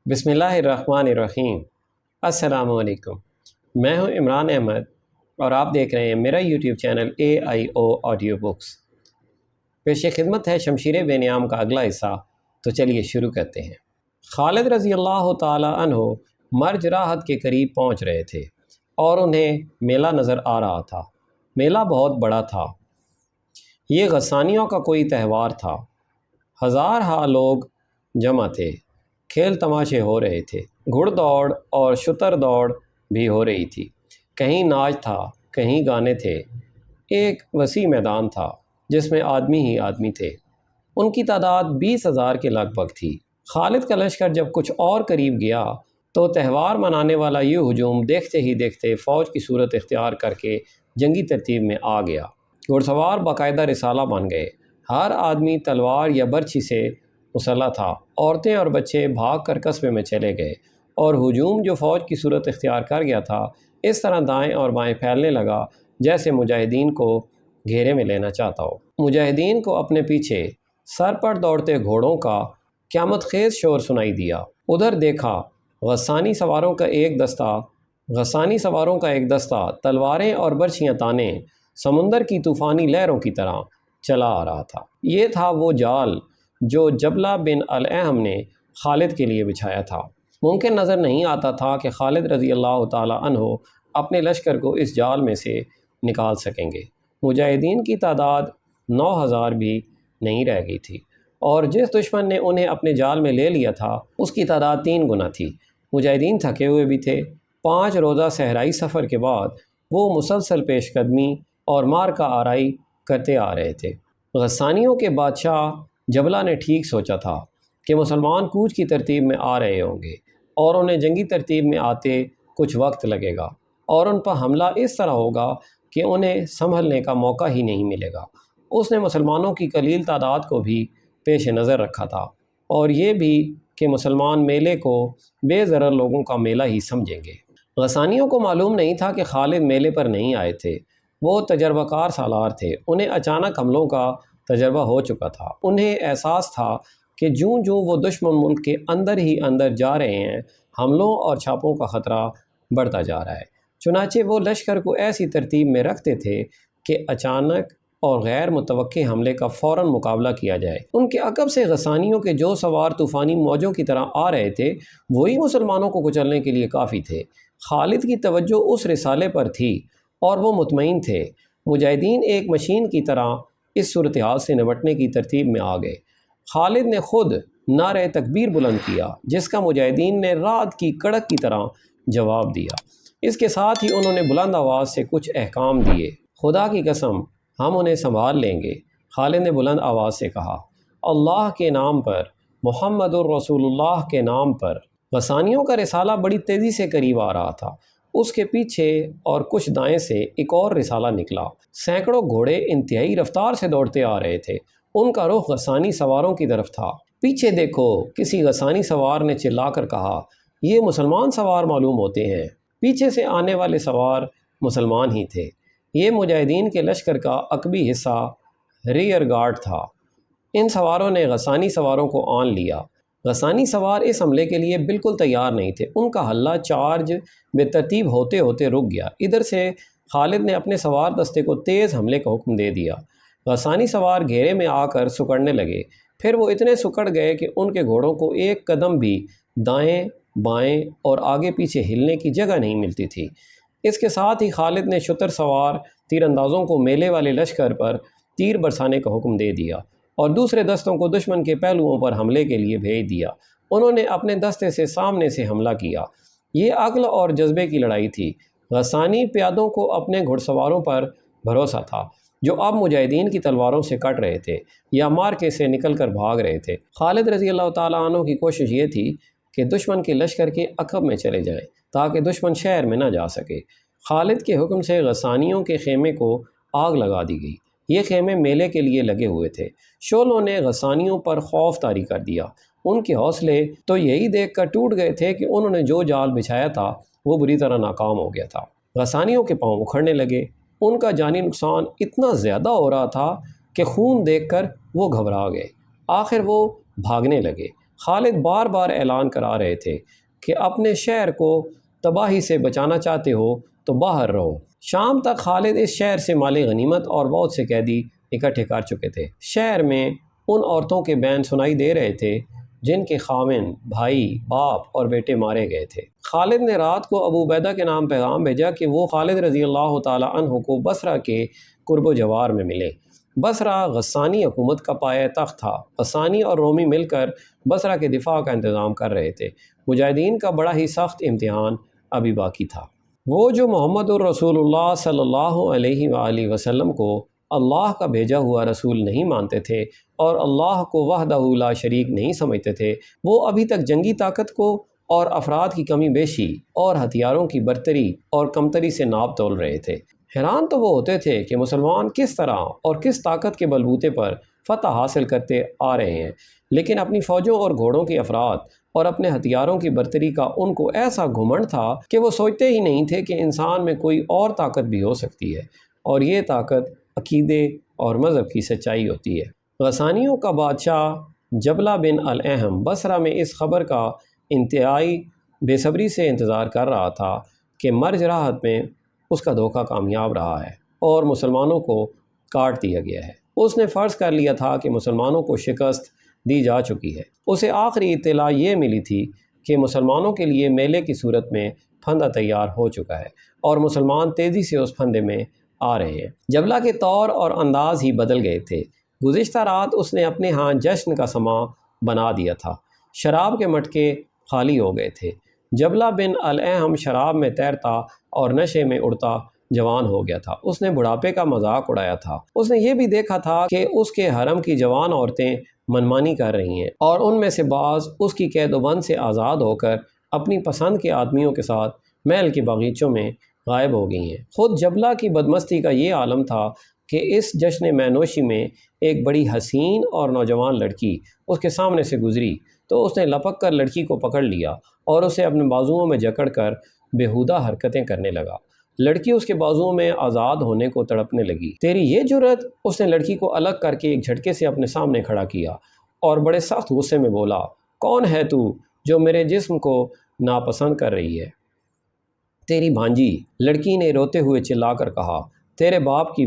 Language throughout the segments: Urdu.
بسم اللہ الرحمن الرحیم۔ السلام علیکم، میں ہوں عمران احمد اور آپ دیکھ رہے ہیں میرا YouTube channel AIO audio books. پیش خدمت ہے شمشیر بے نیام کا اگلا حصہ، تو چلیے شروع کرتے ہیں۔ خالد رضی اللہ تعالی عنہ مرج راحت کے قریب پہنچ رہے تھے اور انہیں میلہ نظر آ رہا تھا۔ میلہ بہت بڑا تھا، یہ غسانیوں کا کوئی تہوار تھا۔ ہزارہا لوگ جمع تھے، کھیل تماشے ہو رہے تھے، گھڑ دوڑ اور شتر دوڑ بھی ہو رہی تھی، کہیں ناچ تھا، کہیں گانے تھے۔ ایک وسیع میدان تھا جس میں آدمی ہی آدمی تھے، ان کی تعداد 20,000 کے لگ بھگ تھی۔ خالد کا لشکر جب کچھ اور قریب گیا تو تہوار منانے والا یہ ہجوم دیکھتے ہی دیکھتے فوج کی صورت اختیار کر کے جنگی ترتیب میں آ گیا۔ گھڑ سوار باقاعدہ رسالہ بن گئے، ہر آدمی تلوار یا برچھی سے مسلح تھا۔ عورتیں اور بچے بھاگ کر قصبے میں چلے گئے اور ہجوم جو فوج کی صورت اختیار کر گیا تھا اس طرح دائیں اور بائیں پھیلنے لگا جیسے مجاہدین کو گھیرے میں لینا چاہتا ہو۔ مجاہدین کو اپنے پیچھے سر پر دوڑتے گھوڑوں کا قیامت خیز شور سنائی دیا۔ ادھر دیکھا، غسانی سواروں کا ایک دستہ تلواریں اور برچھیاں تانے سمندر کی طوفانی لہروں کی طرح چلا آ رہا تھا۔ یہ تھا وہ جال جو جبلہ بن الاحم نے خالد کے لیے بچھایا تھا۔ ممکن نظر نہیں آتا تھا کہ خالد رضی اللہ تعالی عنہ اپنے لشکر کو اس جال میں سے نکال سکیں گے۔ مجاہدین کی تعداد 9,000 بھی نہیں رہ گئی تھی، اور جس دشمن نے انہیں اپنے جال میں لے لیا تھا اس کی تعداد 3 گنا تھی۔ مجاہدین تھکے ہوئے بھی تھے۔ 5 روزہ صحرائی سفر کے بعد وہ مسلسل پیش قدمی اور مار کا آرائی کرتے آ رہے تھے۔ غسانیوں کے بادشاہ جبلہ نے ٹھیک سوچا تھا کہ مسلمان کوچ کی ترتیب میں آ رہے ہوں گے اور انہیں جنگی ترتیب میں آتے کچھ وقت لگے گا اور ان پر حملہ اس طرح ہوگا کہ انہیں سنبھلنے کا موقع ہی نہیں ملے گا۔ اس نے مسلمانوں کی قلیل تعداد کو بھی پیش نظر رکھا تھا اور یہ بھی کہ مسلمان میلے کو بے ضرر لوگوں کا میلہ ہی سمجھیں گے۔ غسانیوں کو معلوم نہیں تھا کہ خالد میلے پر نہیں آئے تھے، وہ تجربہ کار سالار تھے، انہیں اچانک حملوں کا تجربہ ہو چکا تھا۔ انہیں احساس تھا کہ جوں وہ دشمن ملک کے اندر ہی اندر جا رہے ہیں، حملوں اور چھاپوں کا خطرہ بڑھتا جا رہا ہے۔ چنانچہ وہ لشکر کو ایسی ترتیب میں رکھتے تھے کہ اچانک اور غیر متوقع حملے کا فوراً مقابلہ کیا جائے۔ ان کے عقب سے غسانیوں کے جو سوار طوفانی موجوں کی طرح آ رہے تھے وہی مسلمانوں کو کچلنے کے لیے کافی تھے۔ خالد کی توجہ اس رسالے پر تھی اور وہ مطمئن تھے۔ مجاہدین ایک مشین کی طرح اس صورتحال سے نمٹنے کی ترتیب میں آ گئے۔ خالد نے خود نعرہ تکبیر بلند کیا جس کا مجاہدین نے رات کی کڑک کی طرح جواب دیا۔ اس کے ساتھ ہی انہوں نے بلند آواز سے کچھ احکام دیے۔ خدا کی قسم ہم انہیں سنبھال لیں گے، خالد نے بلند آواز سے کہا، اللہ کے نام پر، محمد الرسول اللہ کے نام پر۔ غسانیوں کا رسالہ بڑی تیزی سے قریب آ رہا تھا۔ اس کے پیچھے اور کچھ دائیں سے ایک اور رسالہ نکلا۔ سینکڑوں گھوڑے انتہائی رفتار سے دوڑتے آ رہے تھے، ان کا رخ غسانی سواروں کی طرف تھا۔ پیچھے دیکھو، کسی غسانی سوار نے چلا کر کہا، یہ مسلمان سوار معلوم ہوتے ہیں۔ پیچھے سے آنے والے سوار مسلمان ہی تھے۔ یہ مجاہدین کے لشکر کا عقبی حصہ ریئر گارڈ تھا۔ ان سواروں نے غسانی سواروں کو آن لیا۔ غسانی سوار اس حملے کے لیے بالکل تیار نہیں تھے، ان کا حلہ چارج بے ترتیب ہوتے ہوتے رک گیا۔ ادھر سے خالد نے اپنے سوار دستے کو تیز حملے کا حکم دے دیا۔ غسانی سوار گھیرے میں آ کر سکڑنے لگے، پھر وہ اتنے سکڑ گئے کہ ان کے گھوڑوں کو ایک قدم بھی دائیں بائیں اور آگے پیچھے ہلنے کی جگہ نہیں ملتی تھی۔ اس کے ساتھ ہی خالد نے شتر سوار تیر اندازوں کو میلے والے لشکر پر تیر برسانے کا حکم دے دیا اور دوسرے دستوں کو دشمن کے پہلوؤں پر حملے کے لیے بھیج دیا۔ انہوں نے اپنے دستے سے سامنے سے حملہ کیا۔ یہ عقل اور جذبے کی لڑائی تھی۔ غسانی پیادوں کو اپنے گھڑ سواروں پر بھروسہ تھا جو اب مجاہدین کی تلواروں سے کٹ رہے تھے یا مارکے سے نکل کر بھاگ رہے تھے۔ خالد رضی اللہ تعالیٰ عنہ کی کوشش یہ تھی کہ دشمن کے لشکر کے عقب میں چلے جائیں تاکہ دشمن شہر میں نہ جا سکے۔ خالد کے حکم سے غسانیوں کے خیمے کو آگ لگا دی گئی۔ یہ خیمے میلے کے لیے لگے ہوئے تھے۔ شعلوں نے غسانیوں پر خوف طاری کر دیا۔ ان کے حوصلے تو یہی دیکھ کر ٹوٹ گئے تھے کہ انہوں نے جو جال بچھایا تھا وہ بری طرح ناکام ہو گیا تھا۔ غسانیوں کے پاؤں اکھڑنے لگے، ان کا جانی نقصان اتنا زیادہ ہو رہا تھا کہ خون دیکھ کر وہ گھبرا گئے۔ آخر وہ بھاگنے لگے۔ خالد بار بار اعلان کرا رہے تھے کہ اپنے شہر کو تباہی سے بچانا چاہتے ہو تو باہر رہو۔ شام تک خالد اس شہر سے مال غنیمت اور بہت سے قیدی اکٹھے کر چکے تھے۔ شہر میں ان عورتوں کے بین سنائی دے رہے تھے جن کے خاوند، بھائی، باپ اور بیٹے مارے گئے تھے۔ خالد نے رات کو ابو عبیدہ کے نام پیغام بھیجا کہ وہ خالد رضی اللہ تعالیٰ عنہ کو بصرہ کے قرب و جوار میں ملے۔ بصرہ غسانی حکومت کا پایہ تخت تھا۔ غسانی اور رومی مل کر بصرہ کے دفاع کا انتظام کر رہے تھے۔ مجاہدین کا بڑا ہی سخت امتحان ابھی باقی تھا۔ وہ جو محمد الرسول اللہ صلی اللہ علیہ وآلہ وسلم کو اللہ کا بھیجا ہوا رسول نہیں مانتے تھے اور اللہ کو وحدہ لا شریک نہیں سمجھتے تھے، وہ ابھی تک جنگی طاقت کو اور افراد کی کمی بیشی اور ہتھیاروں کی برتری اور کمتری سے ناپ تول رہے تھے۔ حیران تو وہ ہوتے تھے کہ مسلمان کس طرح اور کس طاقت کے بلبوتے پر فتح حاصل کرتے آ رہے ہیں، لیکن اپنی فوجوں اور گھوڑوں کے افراد اور اپنے ہتھیاروں کی برتری کا ان کو ایسا گھمنڈ تھا کہ وہ سوچتے ہی نہیں تھے کہ انسان میں کوئی اور طاقت بھی ہو سکتی ہے، اور یہ طاقت عقیدے اور مذہب کی سچائی ہوتی ہے۔ غسانیوں کا بادشاہ جبلہ بن الاحم بصرہ میں اس خبر کا انتہائی بے صبری سے انتظار کر رہا تھا کہ مرج راحت میں اس کا دھوکہ کامیاب رہا ہے اور مسلمانوں کو کاٹ دیا گیا ہے۔ اس نے فرض کر لیا تھا کہ مسلمانوں کو شکست دی جا چکی ہے۔ اسے آخری اطلاع یہ ملی تھی کہ مسلمانوں کے لیے میلے کی صورت میں پھندہ تیار ہو چکا ہے اور مسلمان تیزی سے اس پھندے میں آ رہے ہیں۔ جبلہ کے طور اور انداز ہی بدل گئے تھے۔ گزشتہ رات اس نے اپنے ہاں جشن کا سماں بنا دیا تھا۔ شراب کے مٹکے خالی ہو گئے تھے۔ جبلہ بن الاحم شراب میں تیرتا اور نشے میں اڑتا جوان ہو گیا تھا۔ اس نے بڑھاپے کا مذاق اڑایا تھا۔ اس نے یہ بھی دیکھا تھا کہ اس کے حرم کی جوان عورتیں منمانی کر رہی ہیں اور ان میں سے بعض اس کی قید و بند سے آزاد ہو کر اپنی پسند کے آدمیوں کے ساتھ محل کے باغیچوں میں غائب ہو گئی ہیں۔ خود جبلہ کی بدمستی کا یہ عالم تھا کہ اس جشن مینوشی میں ایک بڑی حسین اور نوجوان لڑکی اس کے سامنے سے گزری تو اس نے لپک کر لڑکی کو پکڑ لیا اور اسے اپنے بازوؤں میں جکڑ کر بیہودہ حرکتیں کرنے لگا۔ لڑکی اس کے بازوؤں میں آزاد ہونے کو تڑپنے لگی۔ تیری یہ جرت! اس نے لڑکی کو الگ کر کے ایک جھٹکے سے اپنے سامنے کھڑا کیا اور بڑے سخت غصے میں بولا، کون ہے تو جو میرے جسم کو ناپسند کر رہی ہے؟ تیری بھانجی، لڑکی نے روتے ہوئے چلا کر کہا، تیرے باپ کی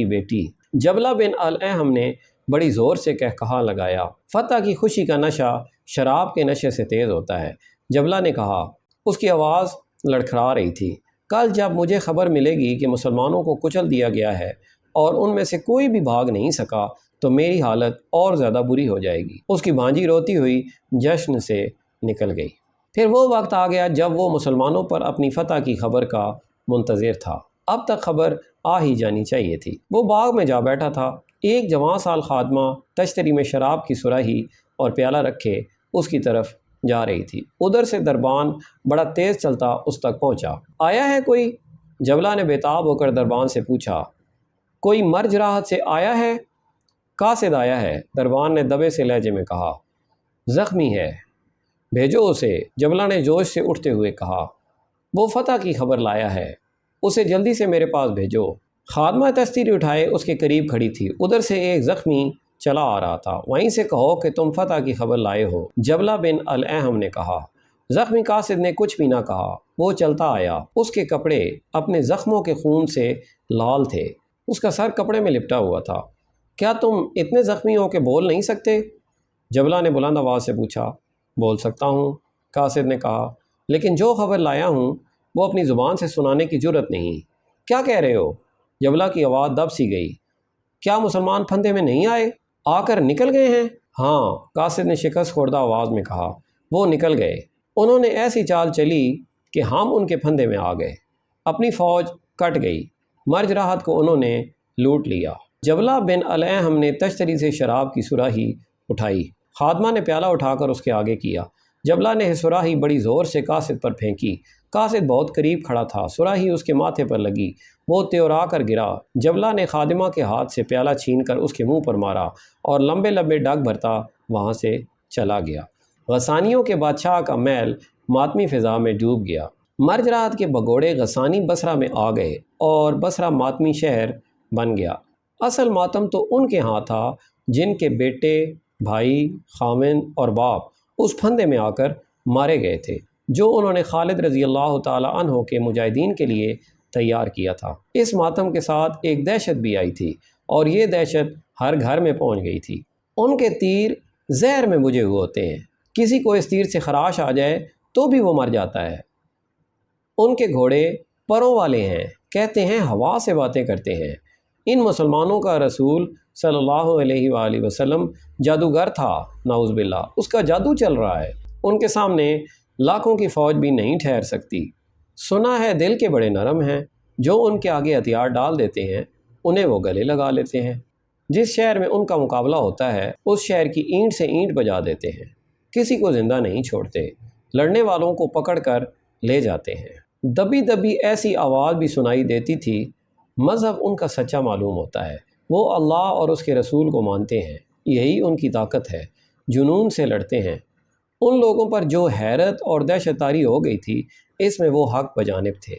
بیٹی۔ جبلہ بن الاحم نے بڑی زور سے کہا لگایا، فتح کی خوشی کا نشہ شراب کے نشے سے تیز ہوتا ہے۔ جبلہ نے کہا، اس کی آواز لڑکھڑا رہی تھی، کل جب مجھے خبر ملے گی کہ مسلمانوں کو کچل دیا گیا ہے اور ان میں سے کوئی بھی بھاگ نہیں سکا تو میری حالت اور زیادہ بری ہو جائے گی۔ اس کی بھانجی روتی ہوئی جشن سے نکل گئی۔ پھر وہ وقت آ گیا جب وہ مسلمانوں پر اپنی فتح کی خبر کا منتظر تھا۔ اب تک خبر آ ہی جانی چاہیے تھی۔ وہ باغ میں جا بیٹھا تھا۔ ایک جوان سال خادمہ تشتری میں شراب کی سراہی اور پیالہ رکھے اس کی طرف جا رہی تھی۔ ادھر سے دربان بڑا تیز چلتا اس تک پہنچا۔ آیا ہے کوئی؟ جبلہ نے بےتاب ہو کر دربان سے پوچھا۔ کوئی مرج راحت سے آیا ہے؟ قاصد آیا ہے، دربان نے دبے سے لہجے میں کہا۔ زخمی ہے، بھیجو اسے، جبلہ نے جوش سے اٹھتے ہوئے کہا۔ وہ فتح کی خبر لایا ہے، اسے جلدی سے میرے پاس بھیجو۔ خادمہ تشتری اٹھائے اس کے قریب کھڑی تھی۔ ادھر سے ایک زخمی چلا آ رہا تھا، وہیں سے کہو کہ تم فتح کی خبر لائے ہو، جبلہ بن الاحم نے کہا۔ زخمی قاصد نے کچھ بھی نہ کہا، وہ چلتا آیا۔ اس کے کپڑے اپنے زخموں کے خون سے لال تھے، اس کا سر کپڑے میں لپٹا ہوا تھا۔ کیا تم اتنے زخمی ہو کہ بول نہیں سکتے؟ جبلہ نے بلند آواز سے پوچھا۔ بول سکتا ہوں، قاصد نے کہا، لیکن جو خبر لایا ہوں وہ اپنی زبان سے سنانے کی جرت نہیں۔ کیا کہہ رہے ہو؟ جبلہ کی آواز دب سی گئی۔ کیا مسلمان پھندے میں نہیں آئے؟ آ کر نکل گئے ہیں؟ ہاں، قاصد نے شکست خوردہ آواز میں کہا، وہ نکل گئے۔ انہوں نے ایسی چال چلی کہ ہم ان کے پھندے میں آ گئے۔ اپنی فوج کٹ گئی، مرج راحت کو انہوں نے لوٹ لیا۔ جبلہ بن الاحم نے تشتری سے شراب کی سراہی اٹھائی۔ خادمہ نے پیالہ اٹھا کر اس کے آگے کیا۔ جبلہ نے سراہی بڑی زور سے قاصد پر پھینکی۔ قاصد بہت قریب کھڑا تھا، سراہی اس کے ماتھے پر لگی، وہ تیورا کر گرا۔ جبلہ نے خادمہ کے ہاتھ سے پیالہ چھین کر اس کے منہ پر مارا اور لمبے لمبے ڈگ بھرتا وہاں سے چلا گیا۔ غسانیوں کے بادشاہ کا محل ماتمی فضا میں ڈوب گیا۔ مرج راحت کے بھگوڑے غسانی بصرہ میں آ گئے اور بصرہ ماتمی شہر بن گیا۔ اصل ماتم تو ان کے ہاں تھا جن کے بیٹے، بھائی، خاوند اور باپ اس پھندے میں آ کر مارے گئے تھے جو انہوں نے خالد رضی اللہ تعالیٰ عنہ کے مجاہدین کے لیے تیار کیا تھا۔ اس ماتم کے ساتھ ایک دہشت بھی آئی تھی اور یہ دہشت ہر گھر میں پہنچ گئی تھی۔ ان کے تیر زہر میں بجھے ہوئے ہوتے ہیں، کسی کو اس تیر سے خراش آ جائے تو بھی وہ مر جاتا ہے۔ ان کے گھوڑے پروں والے ہیں، کہتے ہیں ہوا سے باتیں کرتے ہیں۔ ان مسلمانوں کا رسول صلی اللہ علیہ وآلہ وسلم جادوگر تھا، نعوذ باللہ، اس کا جادو چل رہا ہے، ان کے سامنے لاکھوں کی فوج بھی نہیں ٹھہر سکتی۔ سنا ہے دل کے بڑے نرم ہیں، جو ان کے آگے ہتھیار ڈال دیتے ہیں انہیں وہ گلے لگا لیتے ہیں۔ جس شہر میں ان کا مقابلہ ہوتا ہے اس شہر کی اینٹ سے اینٹ بجا دیتے ہیں، کسی کو زندہ نہیں چھوڑتے، لڑنے والوں کو پکڑ کر لے جاتے ہیں۔ دبی دبی ایسی آواز بھی سنائی دیتی تھی۔ مذہب ان کا سچا معلوم ہوتا ہے، وہ اللہ اور اس کے رسول کو مانتے ہیں، یہی ان کی طاقت ہے، جنون سے لڑتے ہیں۔ ان لوگوں پر جو حیرت اور دہشت طاری ہو گئی تھی اس میں وہ حق بجانب تھے۔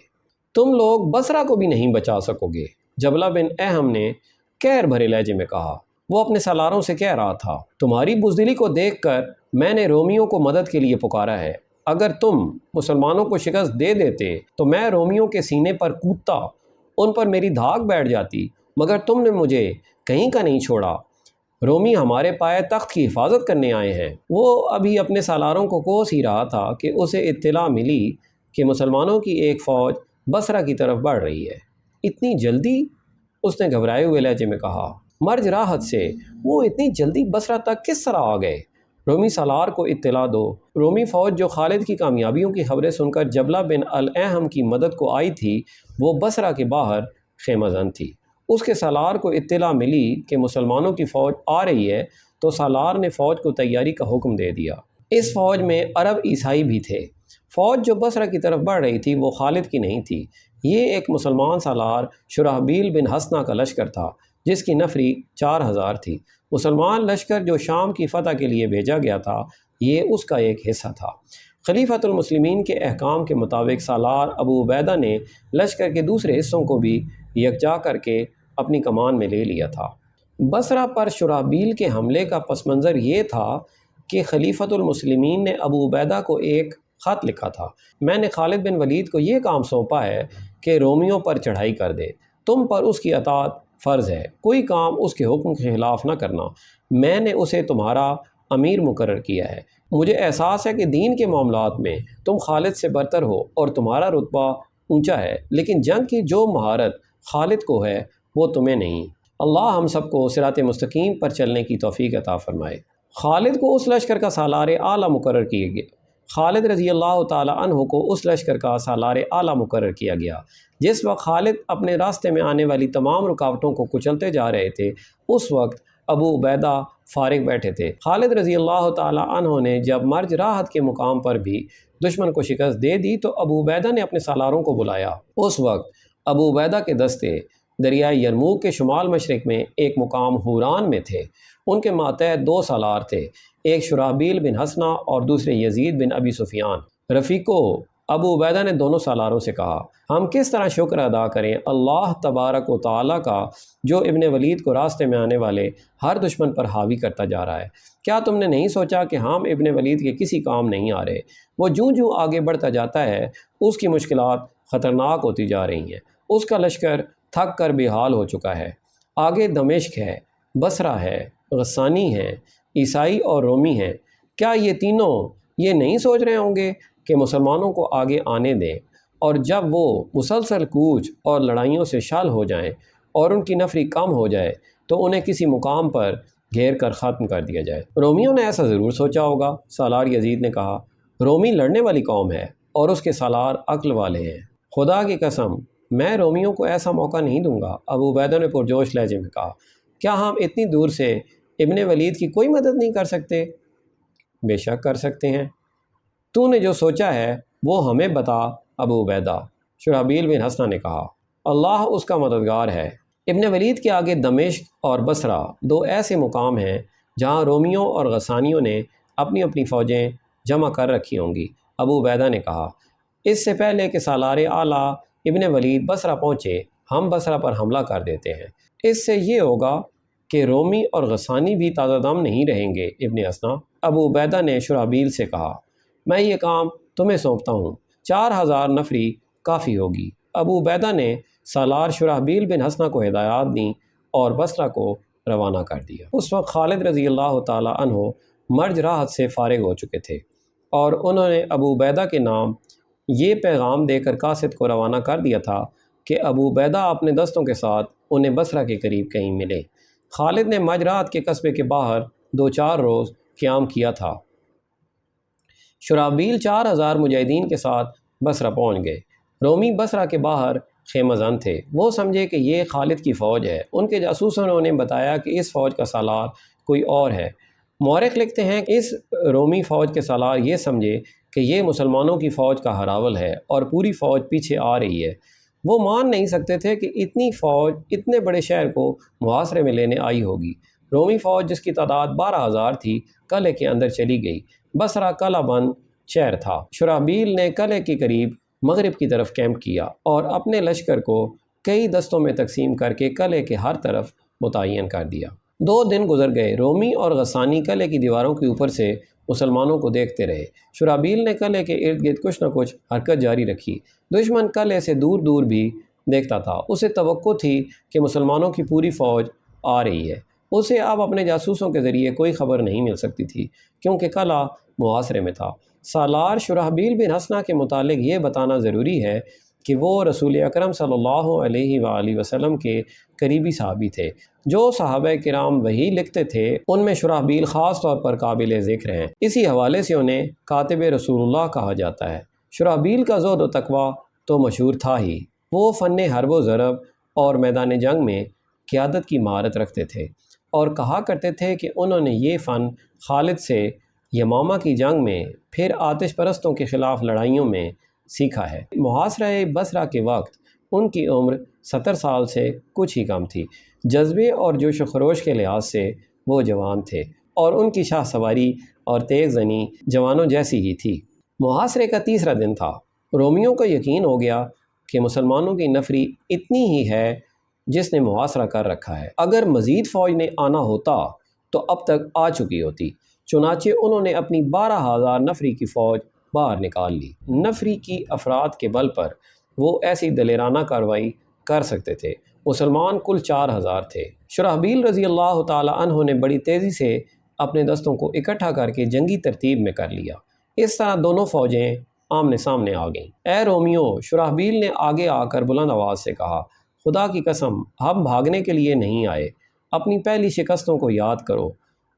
تم لوگ بصرہ کو بھی نہیں بچا سکو گے، جبلہ بن احم نے قہر بھرے لہجے میں کہا۔ وہ اپنے سالاروں سے کہہ رہا تھا، تمہاری بزدلی کو دیکھ کر میں نے رومیوں کو مدد کے لیے پکارا ہے۔ اگر تم مسلمانوں کو شکست دے دیتے تو میں رومیوں کے سینے پر کودتا، ان پر میری دھاک بیٹھ جاتی، مگر تم نے مجھے کہیں کا نہیں چھوڑا۔ رومی ہمارے پائے تخت کی حفاظت کرنے آئے ہیں۔ وہ ابھی اپنے سالاروں کو کوس ہی رہا تھا کہ اسے اطلاع ملی کہ مسلمانوں کی ایک فوج بصرہ کی طرف بڑھ رہی ہے۔ اتنی جلدی؟ اس نے گھبرائے ہوئے لہجے میں کہا۔ مرج راحت سے، وہ اتنی جلدی بصرہ تک کس طرح آ گئے؟ رومی سالار کو اطلاع دو۔ رومی فوج جو خالد کی کامیابیوں کی خبریں سن کر جبلہ بن الاحم کی مدد کو آئی تھی وہ بصرہ کے باہر خیمہ زن تھی۔ اس کے سالار کو اطلاع ملی کہ مسلمانوں کی فوج آ رہی ہے تو سالار نے فوج کو تیاری کا حکم دے دیا۔ اس فوج میں عرب عیسائی بھی تھے۔ فوج جو بصرہ کی طرف بڑھ رہی تھی وہ خالد کی نہیں تھی، یہ ایک مسلمان سالار شرحبیل بن حسنہ کا لشکر تھا جس کی نفری 4000 تھی۔ مسلمان لشکر جو شام کی فتح کے لیے بھیجا گیا تھا یہ اس کا ایک حصہ تھا۔ خلیفۃ المسلمین کے احکام کے مطابق سالار ابو عبیدہ نے لشکر کے دوسرے حصوں کو بھی یکجا کر کے اپنی کمان میں لے لیا تھا۔ بصرہ پر شرحبیل کے حملے کا پس منظر یہ تھا کہ خلیفۃ المسلمین نے ابو عبیدہ کو ایک خط لکھا تھا، میں نے خالد بن ولید کو یہ کام سونپا ہے کہ رومیوں پر چڑھائی کر دے، تم پر اس کی اطاعت فرض ہے، کوئی کام اس کے حکم کے خلاف نہ کرنا، میں نے اسے تمہارا امیر مقرر کیا ہے۔ مجھے احساس ہے کہ دین کے معاملات میں تم خالد سے برتر ہو اور تمہارا رتبہ اونچا ہے، لیکن جنگ کی جو مہارت خالد کو ہے وہ تمہیں نہیں۔ اللہ ہم سب کو صراط مستقیم پر چلنے کی توفیق عطا فرمائے۔ خالد کو اس لشکر کا سالار اعلیٰ مقرر کیا گیا۔ خالد رضی اللہ تعالیٰ عنہ کو اس لشکر کا سالار اعلیٰ مقرر کیا گیا۔ جس وقت خالد اپنے راستے میں آنے والی تمام رکاوٹوں کو کچلتے جا رہے تھے اس وقت ابو عبیدہ فارغ بیٹھے تھے۔ خالد رضی اللہ تعالیٰ عنہ نے جب مرج راحت کے مقام پر بھی دشمن کو شکست دے دی تو ابو عبیدہ نے اپنے سالاروں کو بلایا۔ اس وقت ابو عبیدہ کے دستے دریائے یرموک کے شمال مشرق میں ایک مقام حوران میں تھے۔ ان کے ماتحت 2 سالار تھے، ایک شرحبیل بن حسنہ اور دوسرے یزید بن ابی سفیان۔ رفیقو، ابو عبیدہ نے دونوں سالاروں سے کہا، ہم کس طرح شکر ادا کریں اللہ تبارک و تعالیٰ کا جو ابن ولید کو راستے میں آنے والے ہر دشمن پر حاوی کرتا جا رہا ہے؟ کیا تم نے نہیں سوچا کہ ہم ابن ولید کے کسی کام نہیں آ رہے؟ وہ جوں جوں آگے بڑھتا جاتا ہے اس کی مشکلات خطرناک ہوتی جا رہی ہیں، اس کا لشکر تھک کر بے حال ہو چکا ہے۔ آگے دمشق ہے، بصرہ ہے، غسانی ہے، عیسائی اور رومی ہیں۔ کیا یہ تینوں یہ نہیں سوچ رہے ہوں گے کہ مسلمانوں کو آگے آنے دیں، اور جب وہ مسلسل کوچ اور لڑائیوں سے شال ہو جائیں اور ان کی نفری کم ہو جائے تو انہیں کسی مقام پر گھیر کر ختم کر دیا جائے؟ رومیوں نے ایسا ضرور سوچا ہوگا، سالار یزید نے کہا۔ رومی لڑنے والی قوم ہے اور اس کے سالار عقل والے ہیں، خدا کی قسم میں رومیوں کو ایسا موقع نہیں دوں گا، ابو عبیدہ نے پرجوش لہجے میں کہا۔ کیا ہم اتنی دور سے ابن ولید کی کوئی مدد نہیں کر سکتے؟ بے شک کر سکتے ہیں، تو نے جو سوچا ہے وہ ہمیں بتا ابو عبیدہ، شرحبیل بن حسنہ نے کہا۔ اللہ اس کا مددگار ہے۔ ابن ولید کے آگے دمشق اور بصرہ 2 ایسے مقام ہیں جہاں رومیوں اور غسانیوں نے اپنی اپنی فوجیں جمع کر رکھی ہوں گی، ابو عبیدہ نے کہا۔ اس سے پہلے کہ سالار اعلیٰ ابن ولید بصرہ پہنچے ہم بصرہ پر حملہ کر دیتے ہیں، اس سے یہ ہوگا کہ رومی اور غسانی بھی تازہ دم نہیں رہیں گے ابن اسنا؟ ابو عبیدہ نے شرحبیل سے کہا میں یہ کام تمہیں سونپتا ہوں، 4000 نفری کافی ہوگی۔ ابو عبیدہ نے سالار شرحبیل بن حسنہ کو ہدایات دیں اور بصرہ کو روانہ کر دیا۔ اس وقت خالد رضی اللہ تعالی عنہ مرج راحت سے فارغ ہو چکے تھے اور انہوں نے ابو عبیدہ کے نام یہ پیغام دے کر قاصد کو روانہ کر دیا تھا کہ ابو عبیدہ اپنے دستوں کے ساتھ انہیں بصرہ کے قریب کہیں ملے۔ خالد نے مرج راحت کے قصبے کے باہر 2-4 روز قیام کیا تھا۔ شرحبیل 4000 مجاہدین کے ساتھ بصرہ پہنچ گئے۔ رومی بصرہ کے باہر خیمہ زن تھے، وہ سمجھے کہ یہ خالد کی فوج ہے۔ ان کے جاسوسوں نے انہیں بتایا کہ اس فوج کا سالار کوئی اور ہے۔ مورخ لکھتے ہیں کہ اس رومی فوج کے سالار یہ سمجھے کہ یہ مسلمانوں کی فوج کا ہراول ہے اور پوری فوج پیچھے آ رہی ہے۔ وہ مان نہیں سکتے تھے کہ اتنی فوج اتنے بڑے شہر کو محاصرے میں لینے آئی ہوگی۔ رومی فوج جس کی تعداد 12000 تھی قلعے کے اندر چلی گئی۔ بصرہ قلعہ بند شہر تھا۔ شرحبیل نے قلعے کے قریب مغرب کی طرف کیمپ کیا اور اپنے لشکر کو کئی دستوں میں تقسیم کر کے قلعے کے ہر طرف متعین کر دیا۔ 2 دن گزر گئے۔ رومی اور غسانی قلعے کی دیواروں کے اوپر سے مسلمانوں کو دیکھتے رہے۔ شرحبیل نے قلعے کے ارد گرد کچھ نہ کچھ حرکت جاری رکھی۔ دشمن قلعے سے دور دور بھی دیکھتا تھا۔ اسے توقع تھی کہ مسلمانوں کی پوری فوج آ رہی ہے۔ اسے اب اپنے جاسوسوں کے ذریعے کوئی خبر نہیں مل سکتی تھی کیونکہ قلعہ محاصرے میں تھا۔ سالار شرحبیل بن حسنہ کے متعلق یہ بتانا ضروری ہے کہ وہ رسول اکرم صلی اللہ علیہ وآلہ وسلم کے قریبی صحابی تھے۔ جو صحابہ کرام وحی لکھتے تھے ان میں شرحبیل خاص طور پر قابل ذکر ہیں۔ اسی حوالے سے انہیں کاتب رسول اللہ کہا جاتا ہے۔ شرحبیل کا زہد و تقویٰ تو مشہور تھا ہی، وہ فن حرب و ضرب اور میدان جنگ میں قیادت کی مہارت رکھتے تھے اور کہا کرتے تھے کہ انہوں نے یہ فن خالد سے یمامہ کی جنگ میں پھر آتش پرستوں کے خلاف لڑائیوں میں سیکھا ہے۔ محاصرہ بصرہ کے وقت ان کی عمر 70 سال سے کچھ ہی کم تھی۔ جذبے اور جوش و خروش کے لحاظ سے وہ جوان تھے اور ان کی شاہ سواری اور تیز زنی جوانوں جیسی ہی تھی۔ محاصرے کا 3را دن تھا۔ رومیوں کو یقین ہو گیا کہ مسلمانوں کی نفری اتنی ہی ہے جس نے محاصرہ کر رکھا ہے۔ اگر مزید فوج نے آنا ہوتا تو اب تک آ چکی ہوتی۔ چنانچہ انہوں نے اپنی 12000 نفری کی فوج باہر نکال لی۔ نفری کی افراد کے بل پر وہ ایسی دلیرانہ کارروائی کر سکتے تھے۔ مسلمان کل 4000 تھے۔ شرحبیل رضی اللہ تعالی عنہ نے بڑی تیزی سے اپنے دستوں کو اکٹھا کر کے جنگی ترتیب میں کر لیا۔ اس طرح دونوں فوجیں آمنے سامنے آ گئیں۔ اے رومیو، شرحبیل نے آگے آ کر بلند آواز سے کہا، خدا کی قسم ہم بھاگنے کے لیے نہیں آئے۔ اپنی پہلی شکستوں کو یاد کرو۔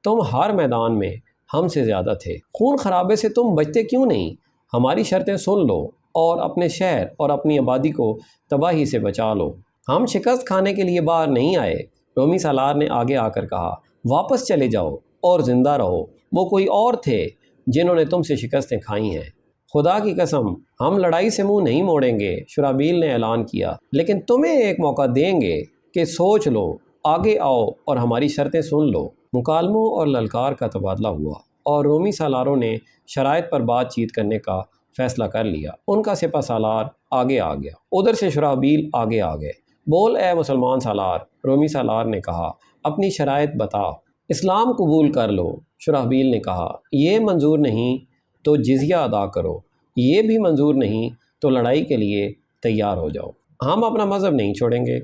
تم ہر میدان میں ہم سے زیادہ تھے۔ خون خرابے سے تم بچتے کیوں نہیں؟ ہماری شرطیں سن لو اور اپنے شہر اور اپنی آبادی کو تباہی سے بچا لو۔ ہم شکست کھانے کے لیے باہر نہیں آئے۔ رومی سالار نے آگے آ کر کہا، واپس چلے جاؤ اور زندہ رہو۔ وہ کوئی اور تھے جنہوں نے تم سے شکستیں کھائی ہیں۔ خدا کی قسم ہم لڑائی سے منہ نہیں موڑیں گے، شرحبیل نے اعلان کیا، لیکن تمہیں ایک موقع دیں گے کہ سوچ لو، آگے آؤ اور ہماری شرطیں سن لو۔ مکالموں اور للکار کا تبادلہ ہوا اور رومی سالاروں نے شرائط پر بات چیت کرنے کا فیصلہ کر لیا۔ ان کا سپہ سالار آگے آ گیا۔ ادھر سے شرحبیل آگے آ گئے۔ بول اے مسلمان سالار، رومی سالار نے کہا، اپنی شرائط بتا۔ اسلام قبول کر لو، شرحبیل نے کہا۔ یہ منظور نہیں تو جزیہ ادا کرو، یہ بھی منظور نہیں تو لڑائی کے لیے تیار ہو جاؤ۔ ہم اپنا مذہب نہیں چھوڑیں گے،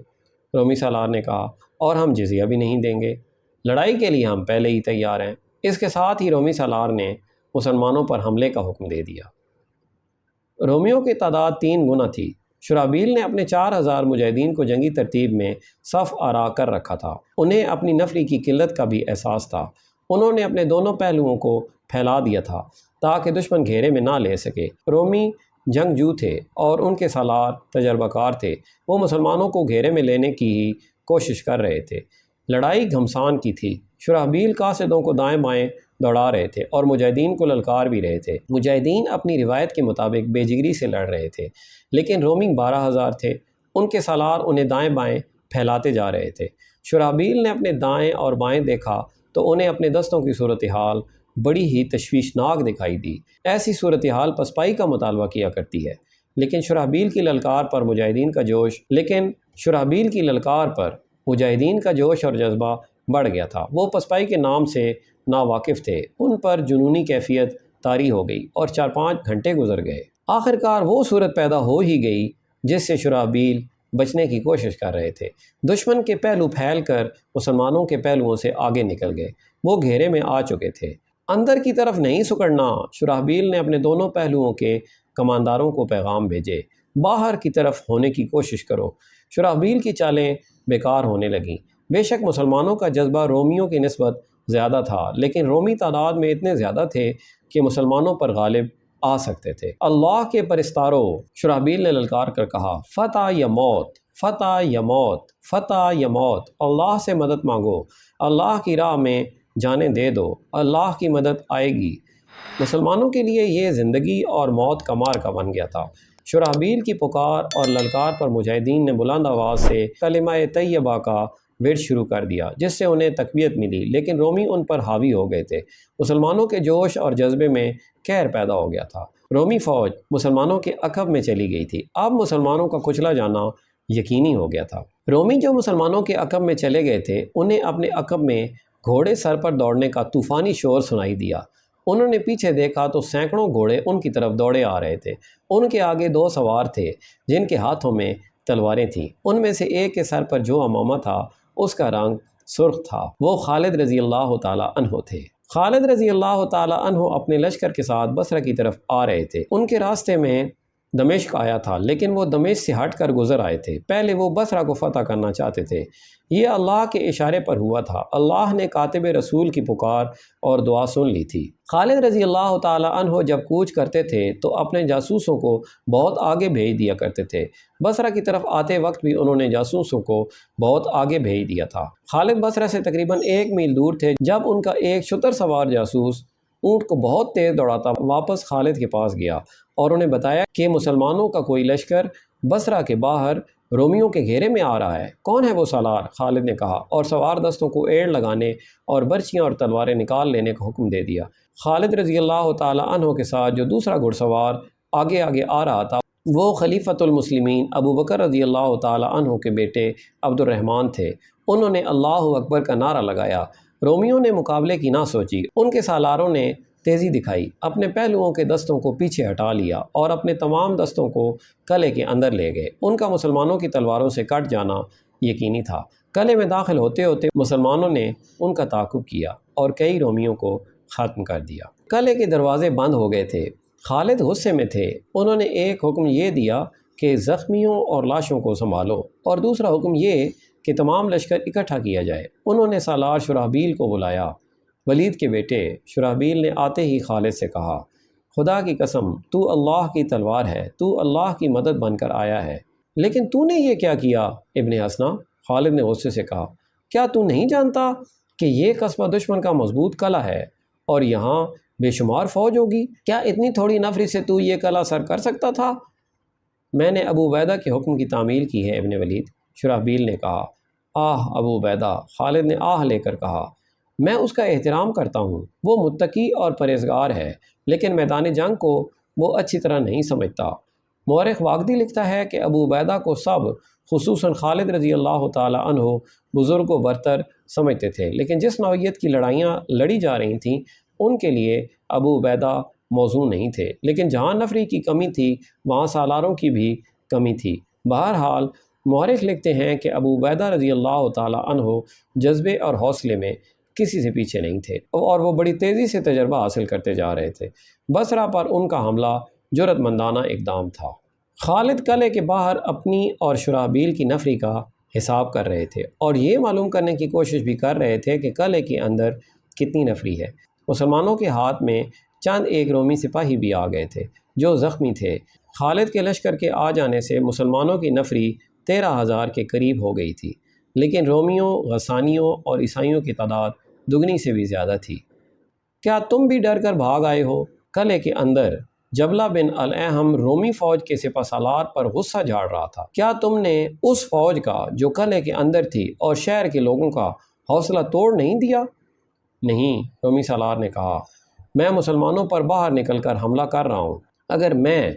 رومی سالار نے کہا، اور ہم جزیہ بھی نہیں دیں گے۔ لڑائی کے لیے ہم پہلے ہی تیار ہیں۔ اس کے ساتھ ہی رومی سالار نے مسلمانوں پر حملے کا حکم دے دیا۔ رومیوں کی تعداد 3 گنا تھی۔ شرحبیل نے اپنے 4000 مجاہدین کو جنگی ترتیب میں صف آرا کر رکھا تھا۔ انہیں اپنی نفری کی قلت کا بھی احساس تھا۔ انہوں نے اپنے دونوں پہلوؤں کو پھیلا دیا تھا تاکہ دشمن گھیرے میں نہ لے سکے۔ رومی جنگجو تھے اور ان کے سالار تجربہ کار تھے۔ وہ مسلمانوں کو گھیرے میں لینے کی ہی کوشش کر رہے تھے۔ لڑائی گھمسان کی تھی۔ شرحبیل قاصدوں کو دائیں بائیں دوڑا رہے تھے اور مجاہدین کو للکار بھی رہے تھے۔ مجاہدین اپنی روایت کے مطابق بے جگری سے لڑ رہے تھے، لیکن رومی 12000 تھے۔ ان کے سالار انہیں دائیں بائیں پھیلاتے جا رہے تھے۔ شرحبیل نے اپنے دائیں اور بائیں دیکھا تو انہیں اپنے دستوں کی صورتحال بڑی ہی تشویشناک دکھائی دی۔ ایسی صورتحال پسپائی کا مطالبہ کیا کرتی ہے، لیکن شرحبیل کی للکار پر مجاہدین کا جوش اور جذبہ بڑھ گیا تھا۔ وہ پسپائی کے نام سے ناواقف تھے، ان پر جنونی کیفیت طاری ہو گئی اور 4-5 گھنٹے گزر گئے۔ آخرکار وہ صورت پیدا ہو ہی گئی جس سے شرحبیل بچنے کی کوشش کر رہے تھے۔ دشمن کے پہلو پھیل کر مسلمانوں کے پہلوؤں سے آگے نکل گئے، وہ گھیرے میں آ چکے تھے۔ اندر کی طرف نہیں سکڑنا، شرحبیل نے اپنے دونوں پہلوؤں کے کمانداروں کو پیغام بھیجے، باہر کی طرف ہونے کی کوشش کرو۔ شرحبیل کی چالیں بیکار ہونے لگیں۔ بے شک مسلمانوں کا جذبہ رومیوں کی نسبت زیادہ تھا، لیکن رومی تعداد میں اتنے زیادہ تھے کہ مسلمانوں پر غالب آ سکتے تھے۔ اللہ کے پرستارو، شرحبیل نے للکار کر کہا، فتح یا موت، فتح یا موت، فتح یا موت، اللہ سے مدد مانگو، اللہ کی راہ میں جانیں دے دو، اللہ کی مدد آئے گی۔ مسلمانوں کے لیے یہ زندگی اور موت کا معرکہ بن گیا تھا۔ شرحبیل کی پکار اور للکار پر مجاہدین نے بلند آواز سے کلمہ طیبہ کا ورد شروع کر دیا، جس سے انہیں تقویت ملی، لیکن رومی ان پر حاوی ہو گئے تھے۔ مسلمانوں کے جوش اور جذبے میں قہر پیدا ہو گیا تھا۔ رومی فوج مسلمانوں کے عقب میں چلی گئی تھی۔ اب مسلمانوں کا کچلا جانا یقینی ہو گیا تھا۔ رومی جو مسلمانوں کے عقب میں چلے گئے تھے، انہیں اپنے عقب میں گھوڑے سر پر دوڑنے کا طوفانی شور سنائی دیا۔ انہوں نے پیچھے دیکھا تو سینکڑوں گھوڑے ان کی طرف دوڑے آ رہے تھے۔ ان کے آگے 2 سوار تھے جن کے ہاتھوں میں تلواریں تھیں۔ ان میں سے ایک کے سر پر جو عمامہ تھا اس کا رنگ سرخ تھا۔ وہ خالد رضی اللہ تعالیٰ عنہ تھے۔ خالد رضی اللہ تعالیٰ عنہ اپنے لشکر کے ساتھ بصرہ کی طرف آ رہے تھے۔ ان کے راستے میں دمشق آیا تھا، لیکن وہ دمشق سے ہٹ کر گزر آئے تھے۔ پہلے وہ بصرہ کو فتح کرنا چاہتے تھے۔ یہ اللہ کے اشارے پر ہوا تھا۔ اللہ نے کاتب رسول کی پکار اور دعا سن لی تھی۔ خالد رضی اللہ تعالیٰ عنہ جب کوچ کرتے تھے تو اپنے جاسوسوں کو بہت آگے بھیج دیا کرتے تھے۔ بصرہ کی طرف آتے وقت بھی انہوں نے جاسوسوں کو بہت آگے بھیج دیا تھا۔ خالد بصرہ سے تقریباً 1 میل دور تھے جب ان کا ایک شتر سوار جاسوس اونٹ کو بہت تیز دوڑاتا واپس خالد کے پاس گیا اور انہیں بتایا کہ مسلمانوں کا کوئی لشکر بصرہ کے باہر رومیوں کے گھیرے میں آ رہا ہے۔ کون ہے وہ سالار؟ خالد نے کہا، اور سوار دستوں کو ایڑ لگانے اور برچیاں اور تلواریں نکال لینے کا حکم دے دیا۔ خالد رضی اللہ تعالیٰ عنہ کے ساتھ جو دوسرا گھڑ سوار آگے آ رہا تھا وہ خلیفۃ المسلمین ابو بکر رضی اللہ تعالیٰ عنہ کے بیٹے عبد الرحمن تھے۔ انہوں نے اللہ اکبر کا نعرہ لگایا۔ رومیوں نے مقابلے کی نہ سوچی۔ ان کے سالاروں نے تیزی دکھائی، اپنے پہلوؤں کے دستوں کو پیچھے ہٹا لیا اور اپنے تمام دستوں کو قلعے کے اندر لے گئے۔ ان کا مسلمانوں کی تلواروں سے کٹ جانا یقینی تھا۔ قلعے میں داخل ہوتے ہوتے مسلمانوں نے ان کا تعاقب کیا اور کئی رومیوں کو ختم کر دیا۔ قلعے کے دروازے بند ہو گئے تھے۔ خالد غصے میں تھے۔ انہوں نے ایک حکم یہ دیا کہ زخمیوں اور لاشوں کو سنبھالو، اور دوسرا حکم یہ کہ تمام لشکر اکٹھا کیا جائے۔ انہوں نے سالار شرحبیل کو بلایا۔ ولید کے بیٹے شرحبیل نے آتے ہی خالد سے کہا، خدا کی قسم، تو اللہ کی تلوار ہے، تو اللہ کی مدد بن کر آیا ہے، لیکن تو نے یہ کیا کیا؟ ابن حسنہ، خالد نے غصے سے کہا، کیا تو نہیں جانتا کہ یہ قصبہ دشمن کا مضبوط قلعہ ہے اور یہاں بے شمار فوج ہوگی؟ کیا اتنی تھوڑی نفری سے تو یہ قلعہ سر کر سکتا تھا؟ میں نے ابو عبیدہ کے حکم کی تعمیل کی ہے ابن ولید، شرحبیل نے کہا۔ آہ ابو عبیدہ، خالد نے آہ لے کر کہا، میں اس کا احترام کرتا ہوں، وہ متقی اور پرہیزگار ہے، لیکن میدان جنگ کو وہ اچھی طرح نہیں سمجھتا۔ مورخ واقدی لکھتا ہے کہ ابو عبیدہ کو سب، خصوصاً خالد رضی اللہ تعالیٰ عنہ، بزرگ و برتر سمجھتے تھے، لیکن جس نوعیت کی لڑائیاں لڑی جا رہی تھیں ان کے لیے ابو عبیدہ موزوں نہیں تھے، لیکن جہاں نفری کی کمی تھی وہاں سالاروں کی بھی کمی تھی۔ بہرحال مورخ لکھتے ہیں کہ ابو عبیدہ رضی اللہ تعالیٰ عنہ جذبے اور حوصلے میں کسی سے پیچھے نہیں تھے اور وہ بڑی تیزی سے تجربہ حاصل کرتے جا رہے تھے۔ بصرہ پر ان کا حملہ جرأت مندانہ اقدام تھا۔ خالد قلعے کے باہر اپنی اور شرحبیل کی نفری کا حساب کر رہے تھے اور یہ معلوم کرنے کی کوشش بھی کر رہے تھے کہ قلعے کے اندر کتنی نفری ہے۔ مسلمانوں کے ہاتھ میں چند ایک رومی سپاہی بھی آ گئے تھے جو زخمی تھے۔ خالد کے لشکر کے آ جانے سے مسلمانوں کی نفری 13,000 کے قریب ہو گئی تھی، لیکن رومیوں، غسانیوں اور عیسائیوں کی تعداد دگنی سے بھی زیادہ تھی۔ کیا تم بھی ڈر کر بھاگ آئے ہو؟ قلعے کے اندر جبلہ بن الاحم رومی فوج کے سپہ سالار پر غصہ جھاڑ رہا تھا۔ کیا تم نے اس فوج کا جو قلعے کے اندر تھی اور شہر کے لوگوں کا حوصلہ توڑ نہیں دیا؟ نہیں، رومی سالار نے کہا، میں مسلمانوں پر باہر نکل کر حملہ کر رہا ہوں۔ اگر میں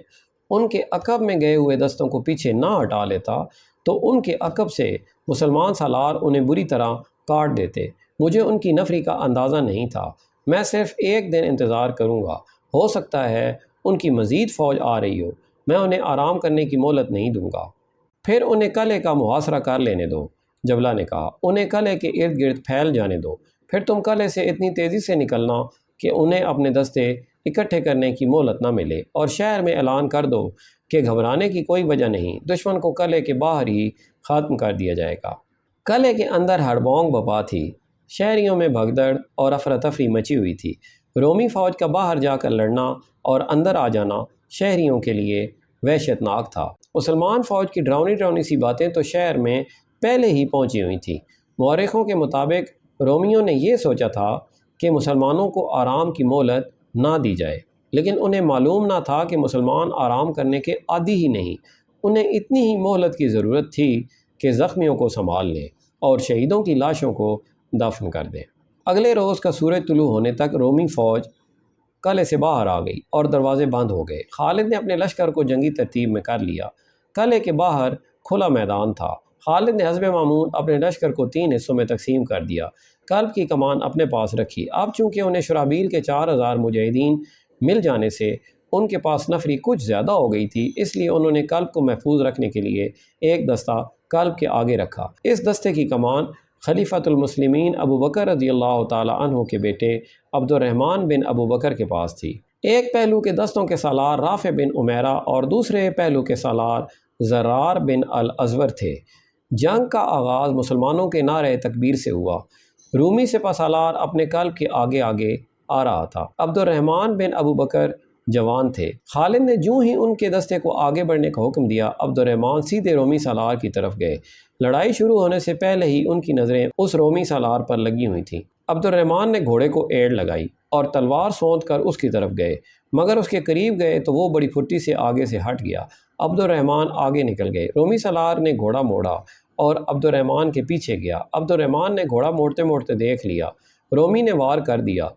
ان کے عقب میں گئے ہوئے دستوں کو پیچھے نہ ہٹا لیتا تو ان کے عقب سے مسلمان سالار انہیں بری طرح کاٹ دیتے۔ مجھے ان کی نفری کا اندازہ نہیں تھا۔ میں صرف ایک دن انتظار کروں گا، ہو سکتا ہے ان کی مزید فوج آ رہی ہو، میں انہیں آرام کرنے کی مہلت نہیں دوں گا۔ پھر انہیں قلعے کا محاصرہ کر لینے دو، جبلہ نے کہا۔ انہیں قلعے کے ارد گرد پھیل جانے دو، پھر تم قلعے سے اتنی تیزی سے نکلنا کہ انہیں اپنے دستے اکٹھے کرنے کی مہلت نہ ملے، اور شہر میں اعلان کر دو کہ گھبرانے کی کوئی وجہ نہیں، دشمن کو قلعے کے باہر ہی ختم کر دیا جائے گا۔ قلعے کے اندر ہڑبونگ بپا تھی، شہریوں میں بھگدڑ اور افراتفری مچی ہوئی تھی۔ رومی فوج کا باہر جا کر لڑنا اور اندر آ جانا شہریوں کے لیے وحشتناک تھا۔ مسلمان فوج کی ڈراؤنی سی باتیں تو شہر میں پہلے ہی پہنچی ہوئی تھیں۔ مورخوں کے مطابق رومیوں نے یہ سوچا تھا کہ مسلمانوں کو آرام کی مہلت نہ دی جائے، لیکن انہیں معلوم نہ تھا کہ مسلمان آرام کرنے کے عادی ہی نہیں، انہیں اتنی ہی مہلت کی ضرورت تھی کہ زخمیوں کو سنبھال لیں اور شہیدوں کی لاشوں کو دفن کر دیں۔ اگلے روز کا سورج طلوع ہونے تک رومی فوج قلعے سے باہر آ گئی اور دروازے بند ہو گئے۔ خالد نے اپنے لشکر کو جنگی ترتیب میں کر لیا۔ قلعے کے باہر کھلا میدان تھا۔ خالد نے حسب معمول اپنے لشکر کو 3 حصوں میں تقسیم کر دیا، کلب کی کمان اپنے پاس رکھی۔ اب چونکہ انہیں شرابیل کے 4000 مجاہدین مل جانے سے ان کے پاس نفری کچھ زیادہ ہو گئی تھی، اس لیے انہوں نے کلب کو محفوظ رکھنے کے لیے ایک دستہ کلب کے آگے رکھا۔ اس دستے کی کمان خلیفۃ المسلمین ابو بکر رضی اللہ تعالی عنہ کے بیٹے عبد الرحمن بن ابو بکر کے پاس تھی۔ ایک پہلو کے دستوں کے سالار رافع بن عمیرہ اور دوسرے پہلو کے سالار زرار بن الازور تھے۔ جنگ کا آغاز مسلمانوں کے نعرہ تکبیر سے ہوا۔ رومی سپہ سالار اپنے کلب کے آگے آگے آ رہا تھا۔ عبد الرحمن بن ابو بکر جوان تھے۔ خالد نے جو ہی ان کے دستے کو آگے بڑھنے کا حکم دیا، عبد الرحمن سیدھے رومی سالار کی طرف گئے۔ لڑائی شروع ہونے سے پہلے ہی ان کی نظریں اس رومی سالار پر لگی ہوئی تھیں۔ عبد الرحمن نے گھوڑے کو ایڑ لگائی اور تلوار سونت کر اس کی طرف گئے، مگر اس کے قریب گئے تو وہ بڑی پھٹی سے آگے سے ہٹ گیا۔ عبد الرحمن آگے نکل گئے۔ رومی سالار نے گھوڑا موڑا اور عبد الرحمن کے پیچھے گیا۔ عبد الرحمن نے گھوڑا موڑتے موڑتے دیکھ لیا، رومی نے وار کر دیا،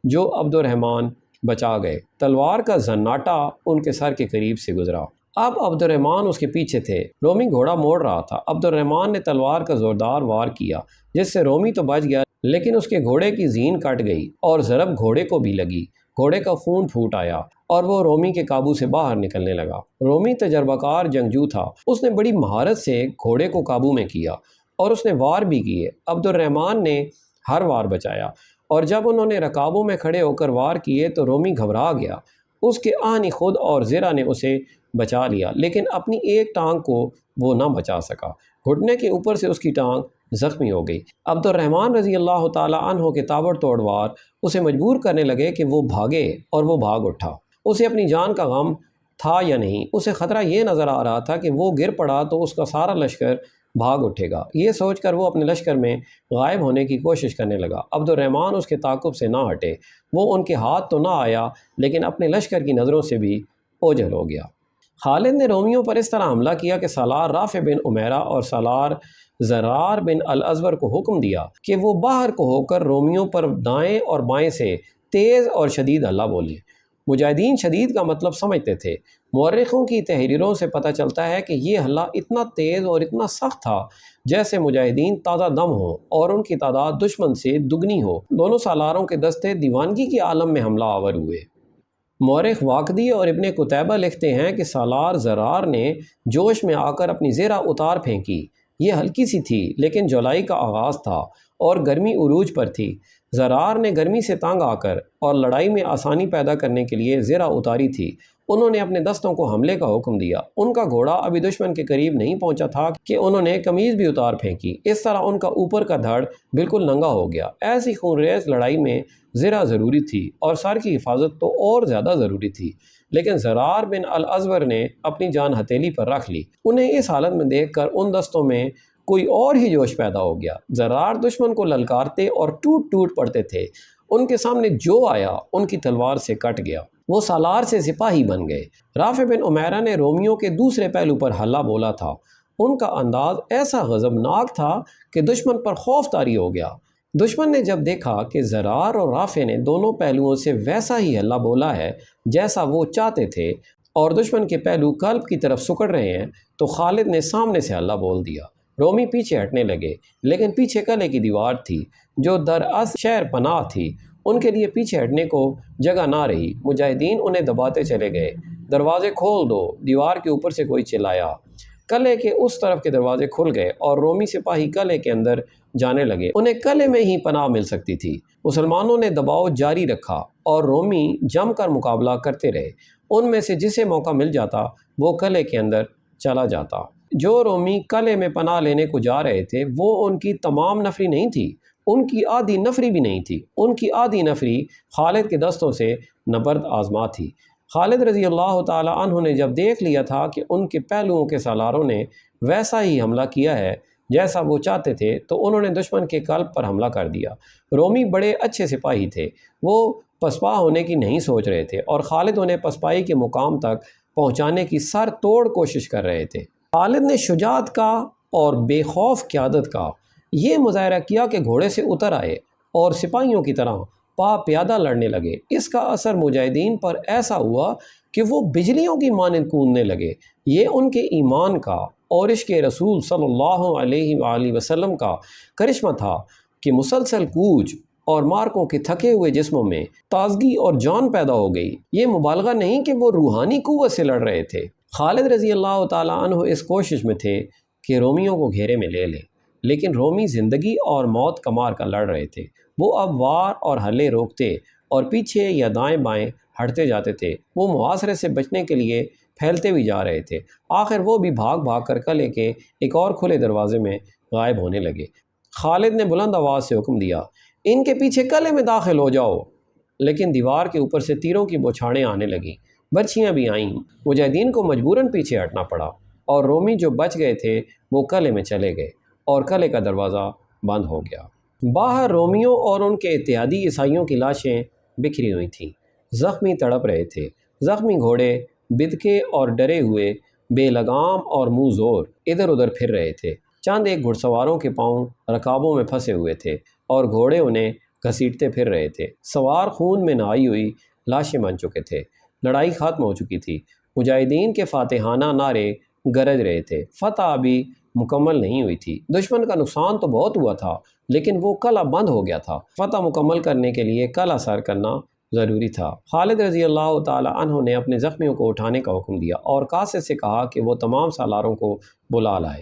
جو عبد الرحمن بچا گئے۔ تلوار کا زناٹا ان کے سر کے قریب سے گزرا۔ اب عبد الرحمن اس کے پیچھے تھے۔ رومی گھوڑا موڑ رہا تھا۔ عبد الرحمن نے تلوار کا زوردار وار کیا، جس سے رومی تو بچ گیا، لیکن اس کے گھوڑے کی زین کٹ گئی اور ضرب گھوڑے کو بھی لگی۔ گھوڑے کا خون پھوٹ آیا اور وہ رومی کے قابو سے باہر نکلنے لگا۔ رومی تجربہ کار جنگجو تھا، اس نے بڑی مہارت سے گھوڑے کو قابو میں کیا اور اس نے وار بھی کیے۔ عبد الرحمن نے ہر وار بچایا، اور جب انہوں نے رکابوں میں کھڑے ہو کر وار کیے تو رومی گھبرا گیا۔ اس کے آہنی خود اور زرہ نے اسے بچا لیا، لیکن اپنی ایک ٹانگ کو وہ نہ بچا سکا۔ گھٹنے کے اوپر سے اس کی ٹانگ زخمی ہو گئی۔ عبد الرحمن رضی اللہ تعالی عنہ کے تابڑ توڑ وار اسے مجبور کرنے لگے کہ وہ بھاگے، اور وہ بھاگ اٹھا۔ اسے اپنی جان کا غم تھا یا نہیں، اسے خطرہ یہ نظر آ رہا تھا کہ وہ گر پڑا تو اس کا سارا لشکر بھاگ اٹھے گا۔ یہ سوچ کر وہ اپنے لشکر میں غائب ہونے کی کوشش کرنے لگا۔ عبد الرحمن اس کے تعاقب سے نہ ہٹے۔ وہ ان کے ہاتھ تو نہ آیا، لیکن اپنے لشکر کی نظروں سے بھی اوجھل ہو گیا۔ خالد نے رومیوں پر اس طرح حملہ کیا کہ سالار رافع بن عمیرہ اور سالار زرار بن الازور کو حکم دیا کہ وہ باہر کو ہو کر رومیوں پر دائیں اور بائیں سے تیز اور شدید حملہ بولیں۔ مجاہدین شدید کا مطلب سمجھتے تھے۔ مورخوں کی تحریروں سے پتہ چلتا ہے کہ یہ حملہ اتنا تیز اور اتنا سخت تھا جیسے مجاہدین تازہ دم ہوں اور ان کی تعداد دشمن سے دگنی ہو۔ دونوں سالاروں کے دستے دیوانگی کے عالم میں حملہ آور ہوئے۔ مورخ واقدی اور ابن قتیبہ لکھتے ہیں کہ سالار زرار نے جوش میں آ کر اپنی زرہ اتار پھینکی۔ یہ ہلکی سی تھی، لیکن جولائی کا آغاز تھا اور گرمی عروج پر تھی۔ زرار نے گرمی سے تنگ آ کر اور لڑائی میں آسانی پیدا کرنے کے لیے زرہ اتاری تھی۔ انہوں نے اپنے دستوں کو حملے کا حکم دیا۔ ان کا گھوڑا ابھی دشمن کے قریب نہیں پہنچا تھا کہ انہوں نے قمیض بھی اتار پھینکی۔ اس طرح ان کا اوپر کا دھڑ بالکل ننگا ہو گیا۔ ایسی خونریز لڑائی میں زرہ ضروری تھی اور سر کی حفاظت تو اور زیادہ ضروری تھی، لیکن زرار بن الازور نے اپنی جان ہتھیلی پر رکھ لی۔ انہیں اس حالت میں دیکھ کر ان دستوں میں کوئی اور ہی جوش پیدا ہو گیا۔ زرار دشمن کو للکارتے اور ٹوٹ ٹوٹ پڑتے تھے۔ ان کے سامنے جو آیا ان کی تلوار سے کٹ گیا۔ وہ سالار سے سپاہی بن گئے۔ رافع بن عمیرہ نے رومیوں کے دوسرے پہلو پر حلہ بولا تھا۔ ان کا انداز ایسا غضبناک تھا کہ دشمن پر خوف طاری ہو گیا۔ دشمن نے جب دیکھا کہ زرار اور رافع نے دونوں پہلوؤں سے ویسا ہی حلہ بولا ہے جیسا وہ چاہتے تھے، اور دشمن کے پہلو قلب کی طرف سکڑ رہے ہیں، تو خالد نے سامنے سے حلہ بول دیا۔ رومی پیچھے ہٹنے لگے، لیکن پیچھے قلعے کی دیوار تھی جو دراصل شہر پناہ تھی۔ ان کے لیے پیچھے ہٹنے کو جگہ نہ رہی۔ مجاہدین انہیں دباتے چلے گئے۔ دروازے کھول دو، دیوار کے اوپر سے کوئی چلایا۔ قلعے کے اس طرف کے دروازے کھل گئے اور رومی سپاہی قلعے کے اندر جانے لگے۔ انہیں قلعے میں ہی پناہ مل سکتی تھی۔ مسلمانوں نے دباؤ جاری رکھا اور رومی جم کر مقابلہ کرتے رہے۔ ان میں سے جسے موقع مل جاتا وہ قلعے کے اندر چلا جاتا۔ جو رومی قلعے میں پناہ لینے کو جا رہے تھے وہ ان کی تمام نفری نہیں تھی، ان کی آدھی نفری بھی نہیں تھی۔ ان کی آدھی نفری خالد کے دستوں سے نبرد آزما تھی۔ خالد رضی اللہ تعالی عنہ نے جب دیکھ لیا تھا کہ ان کے پہلوؤں کے سالاروں نے ویسا ہی حملہ کیا ہے جیسا وہ چاہتے تھے، تو انہوں نے دشمن کے قلب پر حملہ کر دیا۔ رومی بڑے اچھے سپاہی تھے، وہ پسپا ہونے کی نہیں سوچ رہے تھے اور خالد انہیں پسپائی کے مقام تک پہنچانے کی سر توڑ کوشش کر رہے تھے۔ خالد نے شجاعت کا اور بے خوف قیادت کا یہ مظاہرہ کیا کہ گھوڑے سے اتر آئے اور سپاہیوں کی طرح پا پیادہ لڑنے لگے۔ اس کا اثر مجاہدین پر ایسا ہوا کہ وہ بجلیوں کی مانند کودنے لگے۔ یہ ان کے ایمان کا اور عشق رسول صلی اللہ علیہ وآلہ وسلم کا کرشمہ تھا کہ مسلسل کوچ اور مارکوں کے تھکے ہوئے جسموں میں تازگی اور جان پیدا ہو گئی۔ یہ مبالغہ نہیں کہ وہ روحانی قوت سے لڑ رہے تھے۔ خالد رضی اللہ تعالیٰ عنہ اس کوشش میں تھے کہ رومیوں کو گھیرے میں لے لیں، لیکن رومی زندگی اور موت کا مارکا لڑ رہے تھے۔ وہ اب وار اور حلے روکتے اور پیچھے یا دائیں بائیں ہٹتے جاتے تھے۔ وہ محاصرے سے بچنے کے لیے پھیلتے بھی جا رہے تھے۔ آخر وہ بھی بھاگ بھاگ کر قلعے کے ایک اور کھلے دروازے میں غائب ہونے لگے۔ خالد نے بلند آواز سے حکم دیا، ان کے پیچھے قلعے میں داخل ہو جاؤ۔ لیکن دیوار کے اوپر سے تیروں کی بوچھاڑیں آنے لگیں، برچھیاں بھی آئیں۔ مجاہدین کو مجبوراً پیچھے ہٹنا پڑا اور رومی جو بچ گئے تھے وہ قلعے میں چلے گئے اور قلعے کا دروازہ بند ہو گیا۔ باہر رومیوں اور ان کے اتحادی عیسائیوں کی لاشیں بکھری ہوئی تھیں۔ زخمی تڑپ رہے تھے۔ زخمی گھوڑے بدکے اور ڈرے ہوئے بے لگام اور منہ زور ادھر ادھر پھر رہے تھے۔ چند ایک گھڑ سواروں کے پاؤں رکابوں میں پھنسے ہوئے تھے اور گھوڑے انہیں گھسیٹتے پھر رہے تھے۔ سوار خون میں نہائی ہوئی لاشیں بن چکے تھے۔ لڑائی ختم ہو چکی تھی۔ مجاہدین کے فاتحانہ نعرے گرج رہے تھے۔ فتح ابھی مکمل نہیں ہوئی تھی۔ دشمن کا نقصان تو بہت ہوا تھا لیکن وہ قلعہ بند ہو گیا تھا۔ فتح مکمل کرنے کے لیے قلعہ سر کرنا ضروری تھا۔ خالد رضی اللہ تعالی عنہ نے اپنے زخمیوں کو اٹھانے کا حکم دیا اور قاصد سے کہا کہ وہ تمام سالاروں کو بلا لائے۔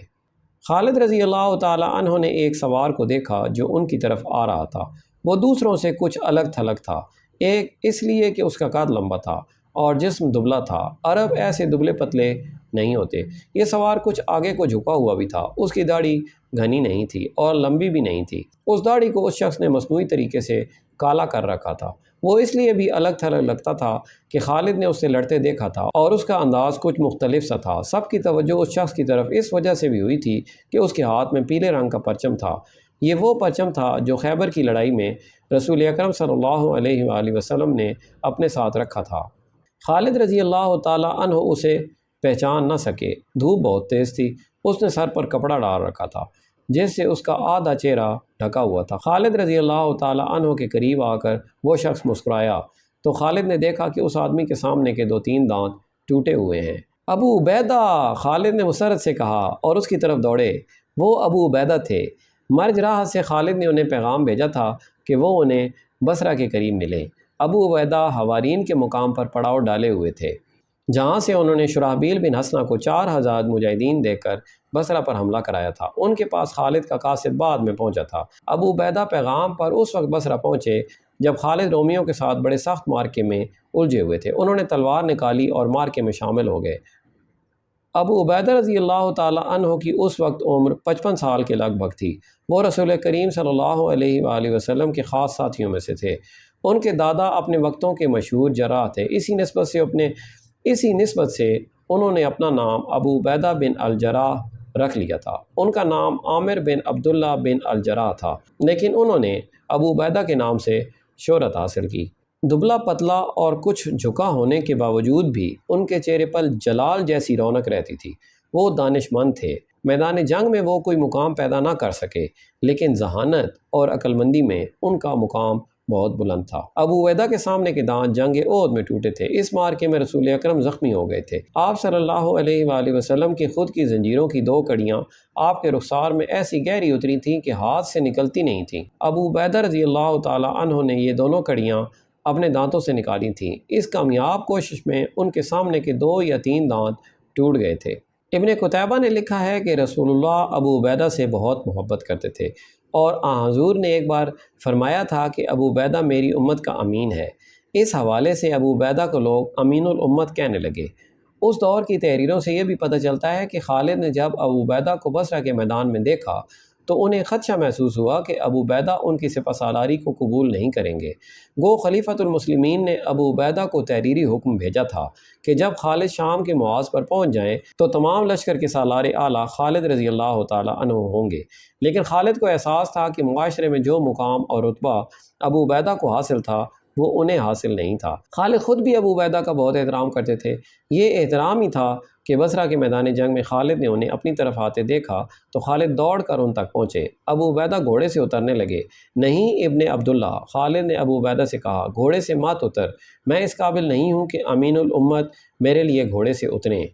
خالد رضی اللہ تعالی عنہ نے ایک سوار کو دیکھا جو ان کی طرف آ رہا تھا۔ وہ دوسروں سے کچھ الگ تھلگ تھا، ایک اس لیے کہ اس کا قد لمبا تھا اور جسم دبلا تھا۔ عرب ایسے دبلے پتلے نہیں ہوتے۔ یہ سوار کچھ آگے کو جھکا ہوا بھی تھا۔ اس کی داڑھی گھنی نہیں تھی اور لمبی بھی نہیں تھی۔ اس داڑھی کو اس شخص نے مصنوعی طریقے سے کالا کر رکھا تھا۔ وہ اس لیے بھی الگ تھلگ لگتا تھا کہ خالد نے اس سے لڑتے دیکھا تھا اور اس کا انداز کچھ مختلف سا تھا۔ سب کی توجہ اس شخص کی طرف اس وجہ سے بھی ہوئی تھی کہ اس کے ہاتھ میں پیلے رنگ کا پرچم تھا۔ یہ وہ پرچم تھا جو خیبر کی لڑائی میں رسول اکرم صلی اللہ علیہ وآلہ وسلم نے اپنے ساتھ رکھا تھا۔ خالد رضی اللہ تعالی عنہ اسے پہچان نہ سکے۔ دھوپ بہت تیز تھی۔ اس نے سر پر کپڑا ڈال رکھا تھا جس سے اس کا آدھا چہرہ ڈھکا ہوا تھا۔ خالد رضی اللہ تعالی عنہ کے قریب آ کر وہ شخص مسکرایا تو خالد نے دیکھا کہ اس آدمی کے سامنے کے 2-3 دانت ٹوٹے ہوئے ہیں۔ ابو عبیدہ، خالد نے مسرت سے کہا اور اس کی طرف دوڑے۔ وہ ابو عبیدہ تھے۔ مرج راہ سے خالد نے انہیں پیغام بھیجا تھا کہ وہ انہیں بصرہ کے قریب ملیں۔ ابو عبیدہ حوارین کے مقام پر پڑاؤ ڈالے ہوئے تھے جہاں سے انہوں نے شرحبیل بن حسنہ کو 4000 مجاہدین دے کر بصرہ پر حملہ کرایا تھا۔ ان کے پاس خالد کا قاصد بعد میں پہنچا تھا۔ ابو عبیدہ پیغام پر اس وقت بصرہ پہنچے جب خالد رومیوں کے ساتھ بڑے سخت مارکے میں الجھے ہوئے تھے۔ انہوں نے تلوار نکالی اور مارکے میں شامل ہو گئے۔ ابو عبیدہ رضی اللہ تعالی عنہ کی اس وقت عمر 55 سال کے لگ بھگ تھی۔ وہ رسول کریم صلی اللہ علیہ وآلہ وسلم کے خاص ساتھیوں میں سے تھے۔ ان کے دادا اپنے وقتوں کے مشہور جراح تھے۔ اسی نسبت سے انہوں نے اپنا نام ابو عبیدہ بن الجراح رکھ لیا تھا۔ ان کا نام عامر بن عبداللہ بن الجراح تھا، لیکن انہوں نے ابو عبیدہ کے نام سے شہرت حاصل کی۔ دبلا پتلا اور کچھ جھکا ہونے کے باوجود بھی ان کے چہرے پر جلال جیسی رونق رہتی تھی۔ وہ دانش مند تھے۔ میدان جنگ میں وہ کوئی مقام پیدا نہ کر سکے لیکن ذہانت اور عقل مندی میں ان کا مقام بہت بلند تھا۔ ابو عبیدہ کے سامنے کے دانت جنگ احد میں ٹوٹے تھے۔ اس مارکے میں رسول اکرم زخمی ہو گئے تھے۔ آپ صلی اللہ علیہ وآلہ وسلم کی خود کی زنجیروں کی 2 کڑیاں آپ کے رخسار میں ایسی گہری اتری تھیں کہ ہاتھ سے نکلتی نہیں تھیں۔ ابو عبیدہ رضی اللہ تعالی عنہ نے یہ دونوں کڑیاں اپنے دانتوں سے نکالی تھیں۔ اس کامیاب کوشش میں ان کے سامنے کے 2 یا 3 دانت ٹوٹ گئے تھے۔ ابن قتیبہ نے لکھا ہے کہ رسول اللہ ابو عبیدہ سے بہت محبت کرتے تھے، اور حضور نے ایک بار فرمایا تھا کہ ابو عبیدہ میری امت کا امین ہے۔ اس حوالے سے ابو عبیدہ کو لوگ امین الامت کہنے لگے۔ اس دور کی تحریروں سے یہ بھی پتہ چلتا ہے کہ خالد نے جب ابو عبیدہ کو بصرہ کے میدان میں دیکھا تو انہیں خدشہ محسوس ہوا کہ ابو عبیدہ ان کی سپہ سالاری کو قبول نہیں کریں گے۔ گو خلیفۃ المسلمین نے ابو عبیدہ کو تحریری حکم بھیجا تھا کہ جب خالد شام کے محاذ پر پہنچ جائیں تو تمام لشکر کے سالار اعلیٰ خالد رضی اللہ تعالیٰ عنہ ہوں گے۔ لیکن خالد کو احساس تھا کہ معاشرے میں جو مقام اور رتبہ ابو عبیدہ کو حاصل تھا وہ انہیں حاصل نہیں تھا۔ خالد خود بھی ابو عبیدہ کا بہت احترام کرتے تھے۔ یہ احترام ہی تھا کہ بصرہ کے میدان جنگ میں خالد نے انہیں اپنی طرف آتے دیکھا تو خالد دوڑ کر ان تک پہنچے۔ ابو عبیدہ گھوڑے سے اترنے لگے۔ نہیں ابن عبداللہ، خالد نے ابو عبیدہ سے کہا، گھوڑے سے مت اتر، میں اس قابل نہیں ہوں کہ امین الامت میرے لیے گھوڑے سے اتریں۔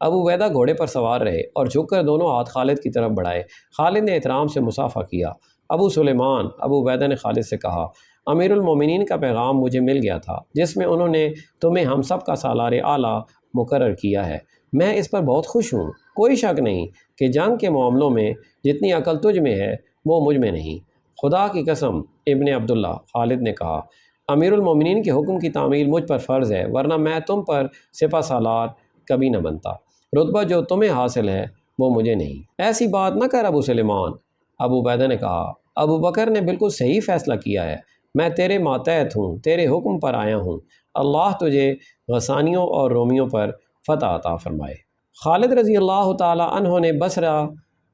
ابو عبیدہ گھوڑے پر سوار رہے اور جھک کر دونوں ہاتھ خالد کی طرف بڑھائے۔ خالد نے احترام سے مصافحہ کیا۔ ابو سلیمان، ابو عبیدہ نے خالد سے کہا، امیر المومنین کا پیغام مجھے مل گیا تھا جس میں انہوں نے تمہیں ہم سب کا سالار اعلیٰ مقرر کیا ہے۔ میں اس پر بہت خوش ہوں۔ کوئی شک نہیں کہ جنگ کے معاملوں میں جتنی عقل تجھ میں ہے وہ مجھ میں نہیں۔ خدا کی قسم ابن عبداللہ، خالد نے کہا، امیر المومنین کے حکم کی تعمیل مجھ پر فرض ہے، ورنہ میں تم پر سپہ سالار کبھی نہ بنتا۔ رتبہ جو تمہیں حاصل ہے وہ مجھے نہیں۔ ایسی بات نہ کر ابو سلیمان، ابو عبیدہ نے کہا، ابو بکر نے بالکل صحیح فیصلہ کیا ہے۔ میں تیرے ماتحت ہوں، تیرے حکم پر آیا ہوں۔ اللہ تجھے غسانیوں اور رومیوں پر فتح عطا فرمائے۔ خالد رضی اللہ تعالی عنہ نے بصرہ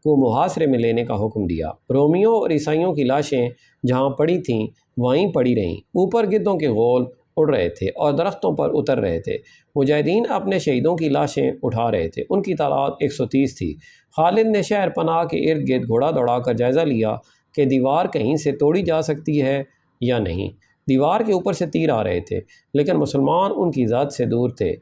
کو محاصرے میں لینے کا حکم دیا۔ رومیوں اور عیسائیوں کی لاشیں جہاں پڑی تھیں وہیں پڑی رہیں۔ اوپر گدوں کے غول اڑ رہے تھے اور درختوں پر اتر رہے تھے۔ مجاہدین اپنے شہیدوں کی لاشیں اٹھا رہے تھے۔ ان کی تعداد 130 تھی۔ خالد نے شہر پناہ کے ارد گرد گھوڑا دوڑا کر جائزہ لیا کہ دیوار کہیں سے توڑی جا سکتی ہے یا نہیں۔ دیوار کے اوپر سے تیر آ رہے تھے لیکن مسلمان ان کی ذات سے دور تھے۔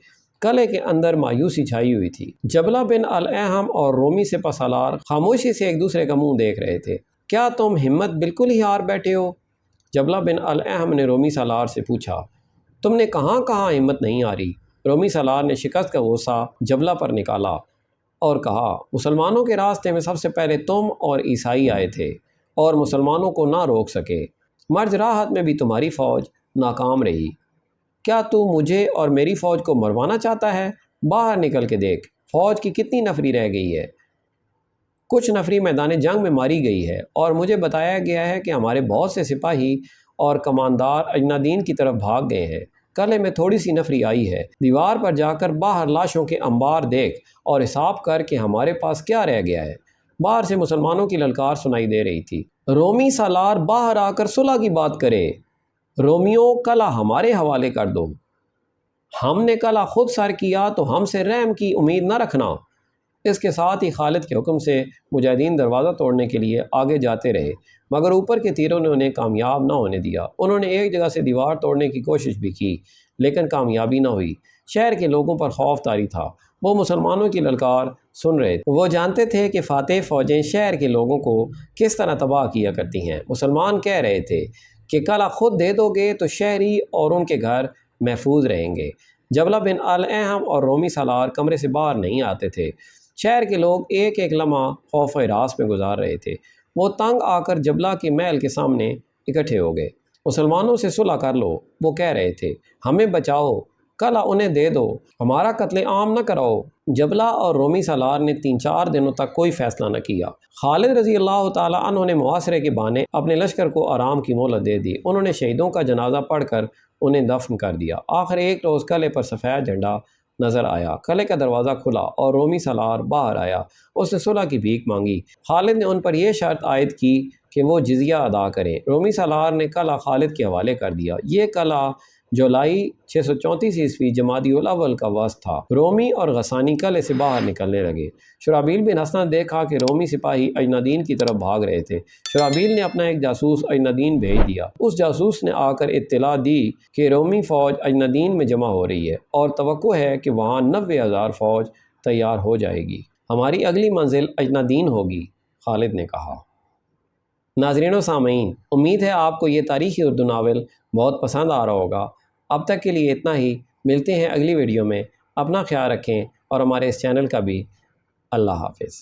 قلعے کے اندر مایوسی چھائی ہوئی تھی۔ جبلہ بن الاحم اور رومی سپہ سالار خاموشی سے ایک دوسرے کا منہ دیکھ رہے تھے۔ کیا تم ہمت بالکل ہی ہار بیٹھے ہو؟ جبلہ بن الاحم نے رومی سالار سے پوچھا۔ تم نے کہاں ہمت نہیں ہاری؟ رومی سالار نے شکست کا غصہ جبلہ پر نکالا اور کہا، مسلمانوں کے راستے میں سب سے پہلے تم اور عیسائی آئے تھے اور مسلمانوں کو نہ روک سکے۔ مرج راحت میں بھی تمہاری فوج ناکام رہی۔ کیا تو مجھے اور میری فوج کو مروانا چاہتا ہے؟ باہر نکل کے دیکھ، فوج کی کتنی نفری رہ گئی ہے۔ کچھ نفری میدان جنگ میں ماری گئی ہے اور مجھے بتایا گیا ہے کہ ہمارے بہت سے سپاہی اور کماندار اجنادین کی طرف بھاگ گئے ہیں۔ قلعے میں تھوڑی سی نفری آئی ہے۔ دیوار پر جا کر باہر لاشوں کے انبار دیکھ اور حساب کر کہ ہمارے پاس کیا رہ گیا ہے۔ باہر سے مسلمانوں کی للکار سنائی دے رہی تھی، رومی سالار باہر آ کر صلح کی بات کرے۔ رومیوں، قلعہ ہمارے حوالے کر دو۔ ہم نے قلعہ خود سر کیا تو ہم سے رحم کی امید نہ رکھنا۔ اس کے ساتھ ہی خالد کے حکم سے مجاہدین دروازہ توڑنے کے لیے آگے جاتے رہے مگر اوپر کے تیروں نے انہیں کامیاب نہ ہونے دیا۔ انہوں نے ایک جگہ سے دیوار توڑنے کی کوشش بھی کی لیکن کامیابی نہ ہوئی۔ شہر کے لوگوں پر خوف طاری تھا۔ وہ مسلمانوں کی للکار سن رہے تھے۔ وہ جانتے تھے کہ فاتح فوجیں شہر کے لوگوں کو کس طرح تباہ کیا کرتی ہیں۔ مسلمان کہہ رہے تھے کہ قلعہ خود دے دو گے تو شہری اور ان کے گھر محفوظ رہیں گے۔ جبلہ بن الاحم اور رومی سالار کمرے سے باہر نہیں آتے تھے۔ شہر کے لوگ ایک ایک لمحہ خوف و ہراس میں گزار رہے تھے۔ وہ تنگ آ کر جبلہ کے محل کے سامنے اکٹھے ہو گئے۔ مسلمانوں سے صلح کر لو، وہ کہہ رہے تھے، ہمیں بچاؤ، قلعہ انہیں دے دو، ہمارا قتل عام نہ کراؤ۔ جبلہ اور رومی سالار نے 3-4 دنوں تک کوئی فیصلہ نہ کیا۔ خالد رضی اللہ تعالی عنہ نے محاصرے کے بہانے اپنے لشکر کو آرام کی مہلت دے دی۔ انہوں نے شہیدوں کا جنازہ پڑھ کر انہیں دفن کر دیا۔ آخر ایک روز قلعے پر سفید جھنڈا نظر آیا۔ قلعے کا دروازہ کھلا اور رومی سالار باہر آیا۔ اس نے صلح کی بھیک مانگی۔ خالد نے ان پر یہ شرط عائد کی کہ وہ جزیہ ادا کریں۔ رومی سالار نے قلعہ خالد کے حوالے کر دیا۔ یہ قلعہ جولائی 634 عیسوی جمادی الاول کا وقت تھا۔ رومی اور غسانی قلعے سے باہر نکلنے لگے۔ شرحبیل بن حسنہ نے دیکھا کہ رومی سپاہی اجنادین کی طرف بھاگ رہے تھے۔ شرحبیل نے اپنا ایک جاسوس اجنادین بھیج دیا۔ اس جاسوس نے آ کر اطلاع دی کہ رومی فوج اجنادین میں جمع ہو رہی ہے اور توقع ہے کہ وہاں 90,000 فوج تیار ہو جائے گی۔ ہماری اگلی منزل اجنادین ہوگی، خالد نے کہا۔ ناظرین و سامعین، امید ہے آپ کو یہ تاریخی اردو ناول بہت پسند آ رہا ہوگا۔ اب تک کے لیے اتنا ہی، ملتے ہیں اگلی ویڈیو میں۔ اپنا خیال رکھیں اور ہمارے اس چینل کا بھی۔ اللہ حافظ۔